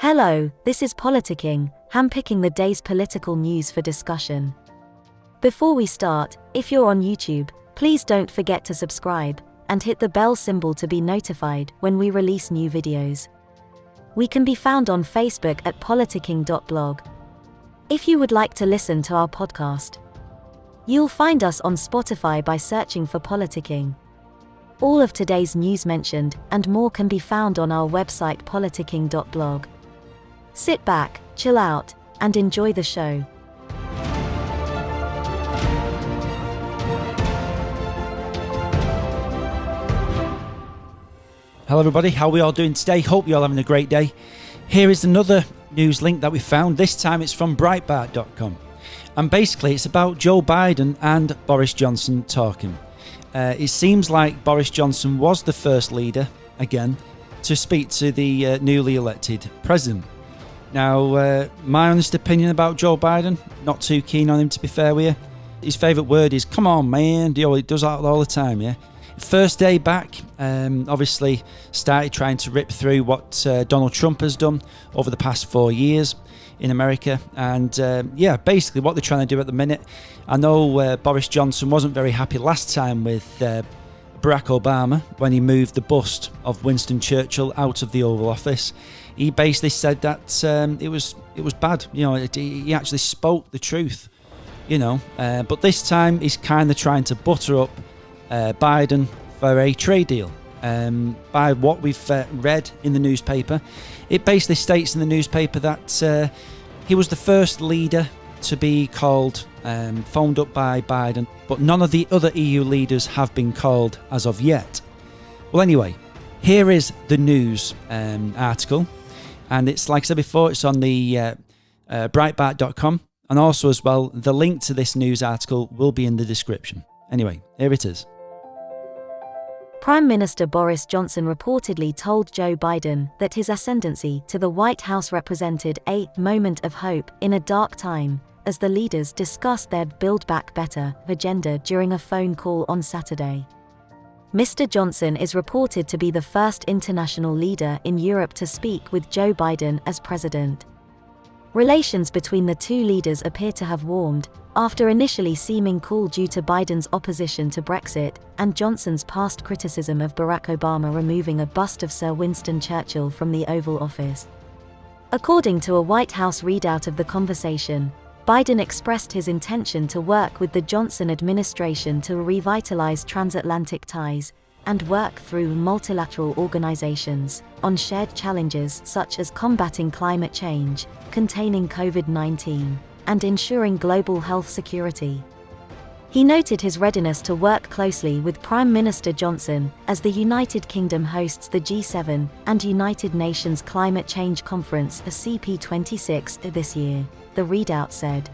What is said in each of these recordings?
Hello, this is Politicking, handpicking the day's political news for discussion. Before we start, if you're on YouTube, please don't forget to subscribe and hit the bell symbol to be notified when we release new videos. We can be found on Facebook at politicking.blog. If you would like to listen to our podcast, you'll find us on Spotify by searching for Politicking. All of today's news mentioned and more can be found on our website politicking.blog. Sit back, chill out, and enjoy the show. Hello everybody, how are we all doing today? Hope you're all having a great day. Here is another news link that we found. This time it's from Breitbart.com. And basically it's about Joe Biden and Boris Johnson talking. It seems like Boris Johnson was the first leader, again, to speak to the newly elected president. Now, my honest opinion about Joe Biden, not too keen on him to be fair with you. His favourite word is, come on man, he does that all the time, yeah? First day back, obviously started trying to rip through what Donald Trump has done over the past 4 years in America. And basically what they're trying to do at the minute. I know Boris Johnson wasn't very happy last time with Barack Obama when he moved the bust of Winston Churchill out of the Oval Office. He basically said that it was bad. You know, he actually spoke the truth. You know, but this time he's kind of trying to butter up Biden for a trade deal. By what we've read in the newspaper, it basically states in the newspaper that he was the first leader to be called, phoned up by Biden, but none of the other EU leaders have been called as of yet. Well, anyway, here is the news article, and it's like I said before, it's on the Breitbart.com, and also as well, the link to this news article will be in the description. Anyway, here it is. Prime Minister Boris Johnson reportedly told Joe Biden that his ascendancy to the White House represented a moment of hope in a dark time, as the leaders discussed their Build Back Better agenda during a phone call on Saturday. Mr. Johnson is reported to be the first international leader in Europe to speak with Joe Biden as president. Relations between the two leaders appear to have warmed, after initially seeming cool due to Biden's opposition to Brexit and Johnson's past criticism of Barack Obama removing a bust of Sir Winston Churchill from the Oval Office. According to a White House readout of the conversation, Biden expressed his intention to work with the Johnson administration to revitalize transatlantic ties and work through multilateral organizations on shared challenges such as combating climate change, containing COVID-19, and ensuring global health security. He noted his readiness to work closely with Prime Minister Johnson as the United Kingdom hosts the G7 and United Nations Climate Change Conference CP26 this year, the readout said.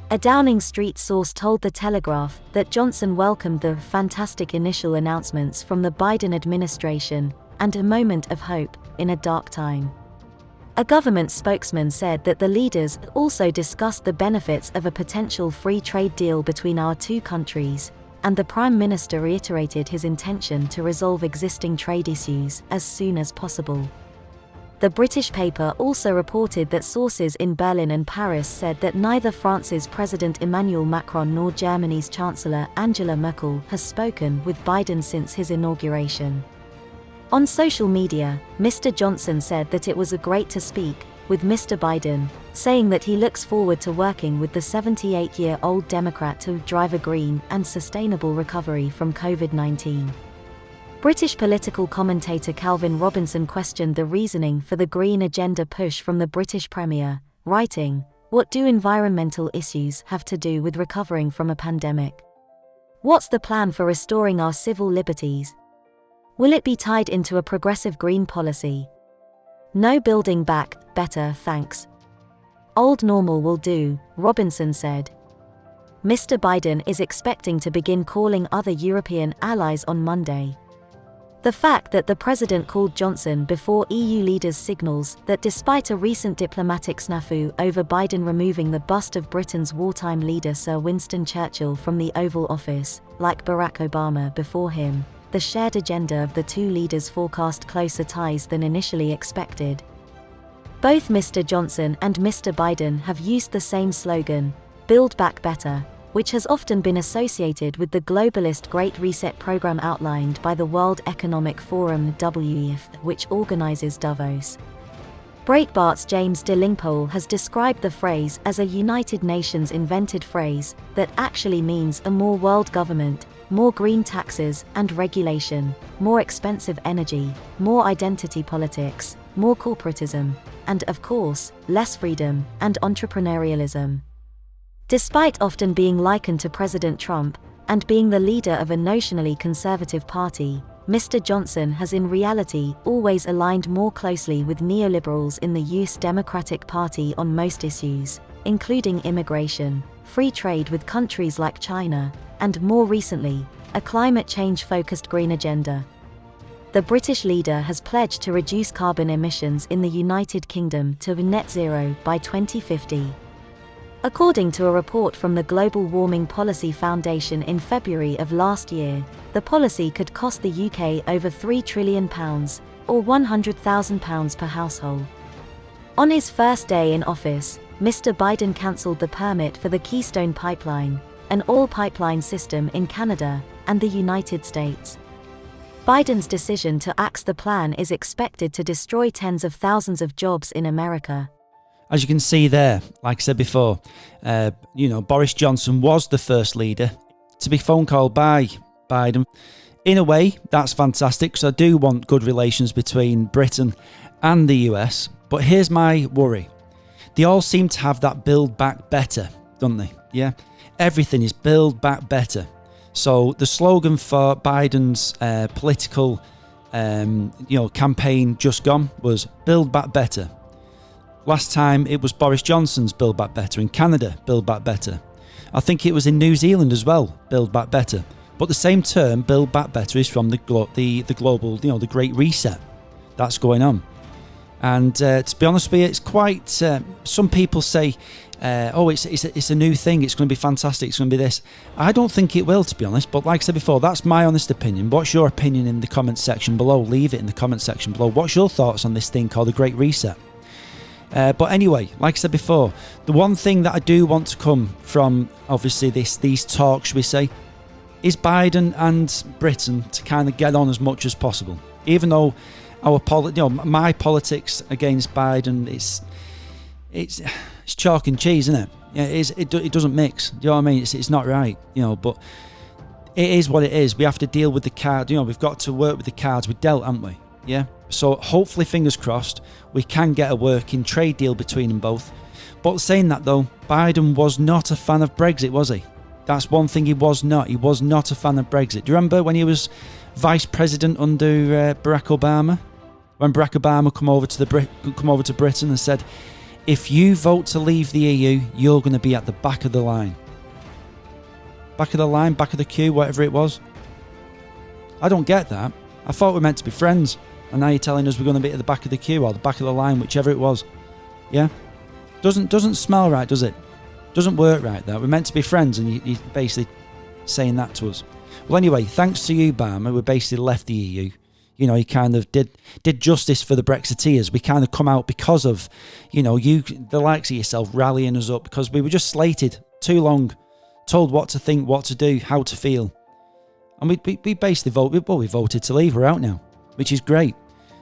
A Downing Street source told The Telegraph that Johnson welcomed the fantastic initial announcements from the Biden administration and a moment of hope in a dark time. A government spokesman said that the leaders also discussed the benefits of a potential free trade deal between our two countries, and the Prime Minister reiterated his intention to resolve existing trade issues as soon as possible. The British paper also reported that sources in Berlin and Paris said that neither France's President Emmanuel Macron nor Germany's Chancellor Angela Merkel has spoken with Biden since his inauguration. On social media, Mr. Johnson said that it was great to speak with Mr. Biden, saying that he looks forward to working with the 78-year-old Democrat to drive a green and sustainable recovery from COVID-19. British political commentator Calvin Robinson questioned the reasoning for the green agenda push from the British Premier, writing, "What do environmental issues have to do with recovering from a pandemic? What's the plan for restoring our civil liberties? Will it be tied into a progressive green policy? No building back better, thanks. Old normal will do," Robinson said. Mr. Biden is expecting to begin calling other European allies on Monday. The fact that the president called Johnson before EU leaders signals that despite a recent diplomatic snafu over Biden removing the bust of Britain's wartime leader Sir Winston Churchill from the Oval Office, like Barack Obama before him, the shared agenda of the two leaders forecast closer ties than initially expected. Both Mr. Johnson and Mr. Biden have used the same slogan, Build Back Better, which has often been associated with the globalist Great Reset program outlined by the World Economic Forum WEF, which organizes Davos. Breitbart's James DeLingpole has described the phrase as a United Nations invented phrase that actually means a more world government, more green taxes and regulation, more expensive energy, more identity politics, more corporatism, and of course, less freedom and entrepreneurialism. Despite often being likened to President Trump and being the leader of a notionally conservative party, Mr. Johnson has in reality always aligned more closely with neoliberals in the US Democratic Party on most issues, including immigration, free trade with countries like China, and more recently, a climate change-focused green agenda. The British leader has pledged to reduce carbon emissions in the United Kingdom to net zero by 2050. According to a report from the Global Warming Policy Foundation in February of last year, the policy could cost the UK over £3 trillion, or £100,000 per household. On his first day in office, Mr. Biden cancelled the permit for the Keystone Pipeline, an oil pipeline system in Canada and the United States. Biden's decision to axe the plan is expected to destroy tens of thousands of jobs in America. As you can see there, like I said before, Boris Johnson was the first leader to be phone called by Biden. In a way, that's fantastic because I do want good relations between Britain and the US. But here's my worry. They all seem to have that build back better, don't they? Yeah, everything is build back better. So the slogan for Biden's political campaign just gone was build back better. Last time it was Boris Johnson's Build Back Better, in Canada, Build Back Better. I think it was in New Zealand as well, Build Back Better. But the same term, Build Back Better, is from the global, the Great Reset that's going on. And to be honest with you, it's quite, some people say, it's a new thing, it's going to be fantastic, it's going to be this. I don't think it will, to be honest, but like I said before, that's my honest opinion. What's your opinion in the comment section below? Leave it in the comment section below. What's your thoughts on this thing called the Great Reset? But anyway, like I said before, the one thing that I do want to come from, obviously, these talks, we say, is Biden and Britain to kind of get on as much as possible. Even though my politics against Biden, it's chalk and cheese, isn't it? Yeah, it doesn't mix. Do you know what I mean? It's not right, but it is what it is. We have to deal with the card. We've got to work with the cards we dealt, haven't we? Yeah. So hopefully, fingers crossed, we can get a working trade deal between them both. But saying that though, Biden was not a fan of Brexit, was he? That's one thing he was not. He was not a fan of Brexit. Do you remember when he was vice president under Barack Obama? When Barack Obama come over to Britain and said, if you vote to leave the EU, you're going to be at the back of the line. Back of the line, back of the queue, whatever it was. I don't get that. I thought we were meant to be friends. And now you're telling us we're going to be at the back of the queue or the back of the line, whichever it was. Yeah? Doesn't smell right, does it? Doesn't work right, that. We're meant to be friends, and you're basically saying that to us. Well, anyway, thanks to you, Obama, we basically left the EU. He kind of did justice for the Brexiteers. We kind of come out because of, you, the likes of yourself, rallying us up, because we were just slated too long, told what to think, what to do, how to feel. And we basically we voted to leave. We're out now, which is great.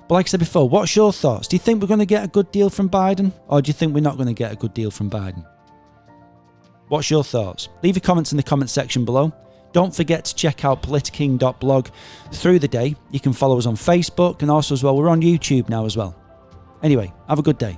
But like I said before, what's your thoughts? Do you think we're going to get a good deal from Biden? Or do you think we're not going to get a good deal from Biden? What's your thoughts? Leave your comments in the comment section below. Don't forget to check out politiking.blog through the day. You can follow us on Facebook, and also as well, we're on YouTube now as well. Anyway, have a good day.